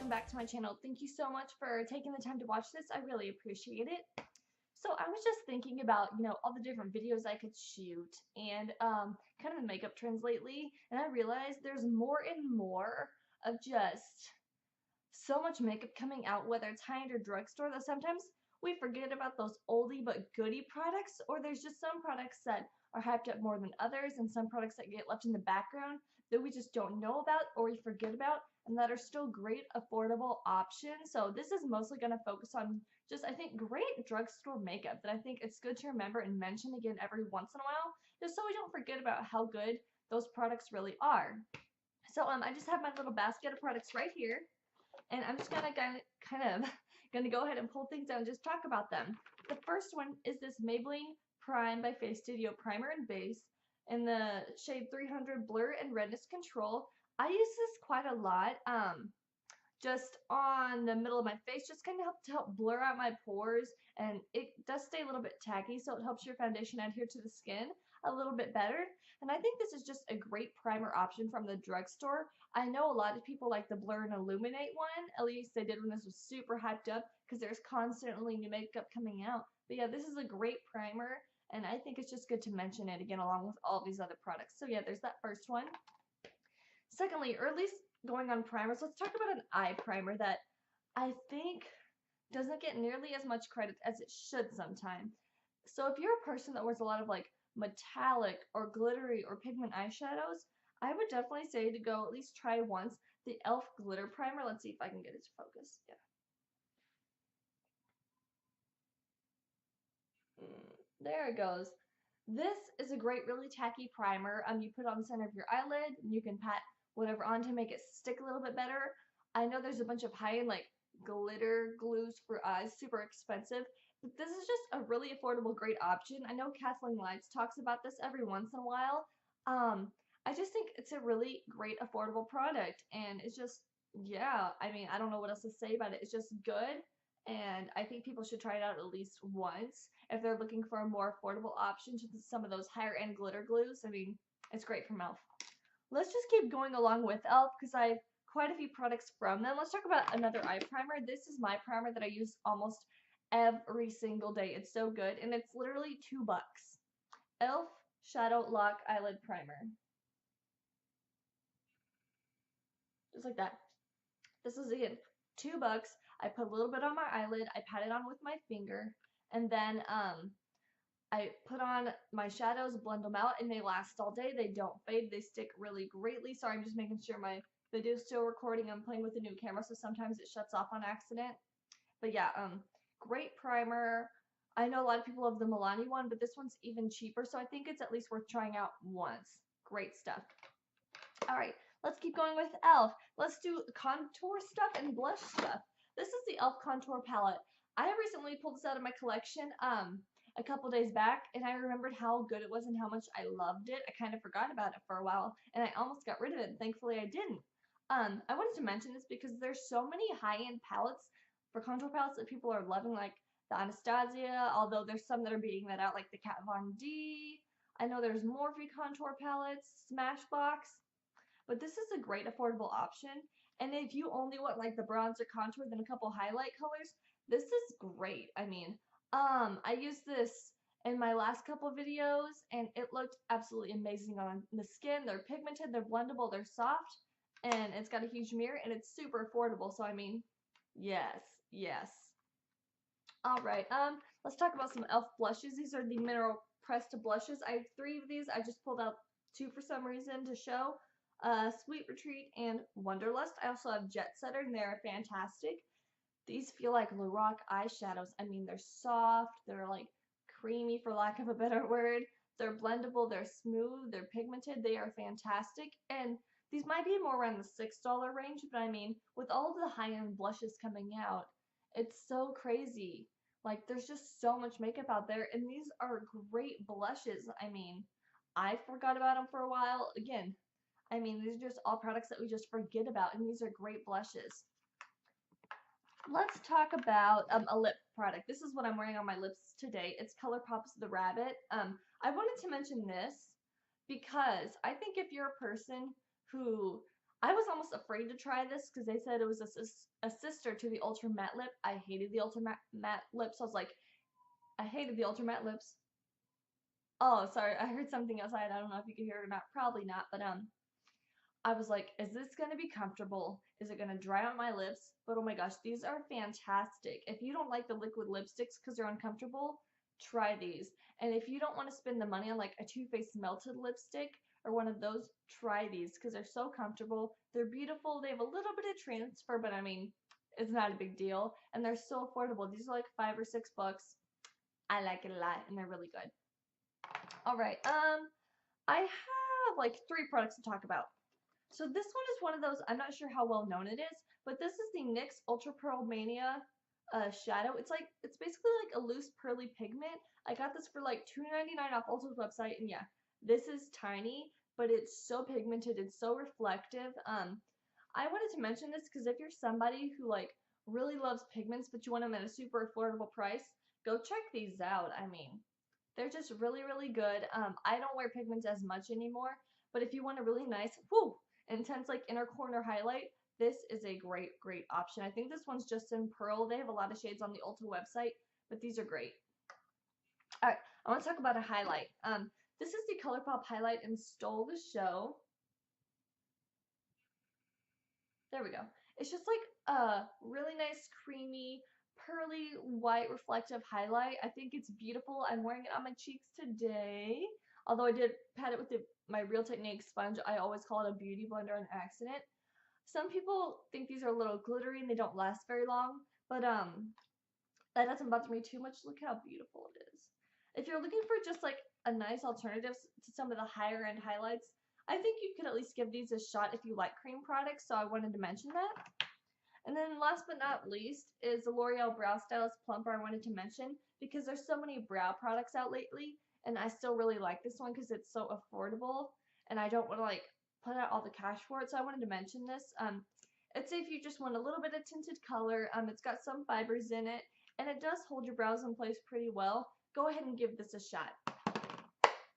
welcome back to my channel. Thank you so much for taking the time to watch this. I really appreciate it. So I was just thinking about, all the different videos I could shoot and kind of the makeup trends lately, and I realized there's more and more of just so much makeup coming out, whether it's high-end or drugstore, that sometimes we forget about those oldie but goodie products, or there's just some products that are hyped up more than others, and some products that get left in the background that we just don't know about or we forget about, and that are still great affordable options. So this is mostly going to focus on just, I think, great drugstore makeup that I think it's good to remember and mention again every once in a while, just so we don't forget about how good those products really are. So I just have my little basket of products right here, and I'm just gonna gonna go ahead and pull things out and just talk about them. The first one is this Maybelline Prime by Face Studio Primer and Base in the shade 300 Blur and Redness Control. I use this quite a lot, just on the middle of my face, just kind of to help blur out my pores, and it does stay a little bit tacky, so it helps your foundation adhere to the skin a little bit better. And I think this is just a great primer option from the drugstore. I know a lot of people like the Blur and Illuminate one, at least they did when this was super hyped up, because there's constantly new makeup coming out. But yeah, this is a great primer, and I think it's just good to mention it again along with all these other products. So yeah, there's that first one. Secondly, or at least going on primers, let's talk about an eye primer that I think doesn't get nearly as much credit as it should sometimes. So if you're a person that wears a lot of like metallic or glittery or pigment eyeshadows, I would definitely say to go at least try once the e.l.f. glitter primer. Let's see if I can get it to focus. Yeah. There it goes. This is a great, really tacky primer. You put it on the center of your eyelid, and you can pat whatever on to make it stick a little bit better. I know there's a bunch of high-end like glitter glues for eyes, super expensive, but this is just a really affordable, great option. I know Kathleen Lights talks about this every once in a while. I just think it's a really great affordable product, and it's just, yeah, I mean, I don't know what else to say about it. It's just good, and I think people should try it out at least once if they're looking for a more affordable option to some of those higher end glitter glues. I mean, it's great from e.l.f. Let's just keep going along with e.l.f. because I have quite a few products from them. Let's talk about another eye primer. This is my primer that I use almost every single day. It's so good, and it's literally $2. e.l.f. Shadow Lock Eyelid Primer. Just like that. This is, again, $2. I put a little bit on my eyelid. I pat it on with my finger, and then I put on my shadows, blend them out, and they last all day. They don't fade. They stick really greatly. Sorry, I'm just making sure my video is still recording. I'm playing with a new camera, so sometimes it shuts off on accident. But yeah, great primer. I know a lot of people love the Milani one, but this one's even cheaper, so I think it's at least worth trying out once. Great stuff. All right, let's keep going with e.l.f. Let's do contour stuff and blush stuff. This is the e.l.f. Contour Palette. I recently pulled this out of my collection a couple days back, and I remembered how good it was and how much I loved it. I kind of forgot about it for a while, and I almost got rid of it, and thankfully I didn't. I wanted to mention this because there's so many high-end palettes for contour palettes that people are loving, like the Anastasia, although there's some that are beating that out, like the Kat Von D. I know there's Morphe contour palettes, Smashbox, but this is a great affordable option. And if you only want like the bronzer contour, then a couple highlight colors, this is great. I mean, I used this in my last couple videos, and it looked absolutely amazing on the skin. They're pigmented, they're blendable, they're soft, and it's got a huge mirror, and it's super affordable. So I mean, yes, yes. All right, let's talk about some e.l.f. blushes. These are the Mineral Pressed blushes. I have 3 of these. I just pulled out 2 for some reason to show. Sweet Retreat and Wonderlust. I also have Jet Setter, and they're fantastic. These feel like Lorac eyeshadows. I mean, they're soft, they're like creamy for lack of a better word. They're blendable, they're smooth, they're pigmented, they are fantastic. And these might be more around the $6 range, but I mean, with all of the high-end blushes coming out, it's so crazy. Like, there's just so much makeup out there, and these are great blushes. I mean, I forgot about them for a while. Again, I mean, these are just all products that we just forget about, and these are great blushes. Let's talk about a lip product. This is what I'm wearing on my lips today. It's Colourpop's The Rabbit. I wanted to mention this because I think if you're a person who I was almost afraid to try this because they said it was a sister to the Ultra Matte Lip. I hated the Ultra Matte Lips. I was like, I hated the Ultra Matte Lips. Oh, sorry, I heard something outside. I don't know if you can hear it or not. Probably not, but I was like, is this gonna be comfortable? Is it gonna dry out my lips? But oh my gosh, these are fantastic. If you don't like the liquid lipsticks because they're uncomfortable, try these. And if you don't want to spend the money on like a Too Faced melted lipstick or one of those, try these because they're so comfortable. They're beautiful. They have a little bit of transfer, but I mean, it's not a big deal. And they're so affordable. These are like $5 or $6. I like it a lot, and they're really good. All right, I have like 3 products to talk about. So this one is one of those, I'm not sure how well known it is, but this is the NYX Ultra Pearl Mania shadow. It's basically like a loose pearly pigment. I got this for like $2.99 off Ulta's website, and yeah, this is tiny, but it's so pigmented, it's so reflective. I wanted to mention this because if you're somebody who like really loves pigments, but you want them at a super affordable price, go check these out. I mean, they're just really, really good. I don't wear pigments as much anymore, but if you want a really nice, intense like inner corner highlight, this is a great, great option. I think this one's just in Pearl. They have a lot of shades on the Ulta website, but these are great. All right, I want to talk about a highlight. This is the Colourpop highlight in Stole the Show. There we go. It's just like a really nice, creamy, pearly, white, reflective highlight. I think it's beautiful. I'm wearing it on my cheeks today. Although I did pat it with my Real Technique sponge, I always call it a beauty blender on accident. Some people think these are a little glittery and they don't last very long, but that doesn't bother me too much. Look how beautiful it is. If you're looking for just like a nice alternative to some of the higher end highlights, I think you could at least give these a shot if you like cream products, so I wanted to mention that. And then last but not least is the L'Oreal Brow Stylist Plumper I wanted to mention because there's so many brow products out lately, and I still really like this one because it's so affordable, and I don't want to like put out all the cash for it, so I wanted to mention this. It's if you just want a little bit of tinted color. It's got some fibers in it, and it does hold your brows in place pretty well. Go ahead and give this a shot.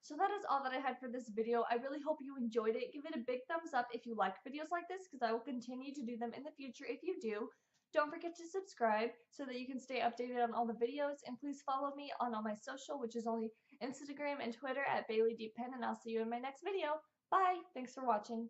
So that is all that I had for this video. I really hope you enjoyed it. Give it a big thumbs up if you like videos like this because I will continue to do them in the future if you do. Don't forget to subscribe so that you can stay updated on all the videos, and please follow me on all my social, which is only Instagram and Twitter at Bailey D. Penn, and I'll see you in my next video. Bye! Thanks for watching.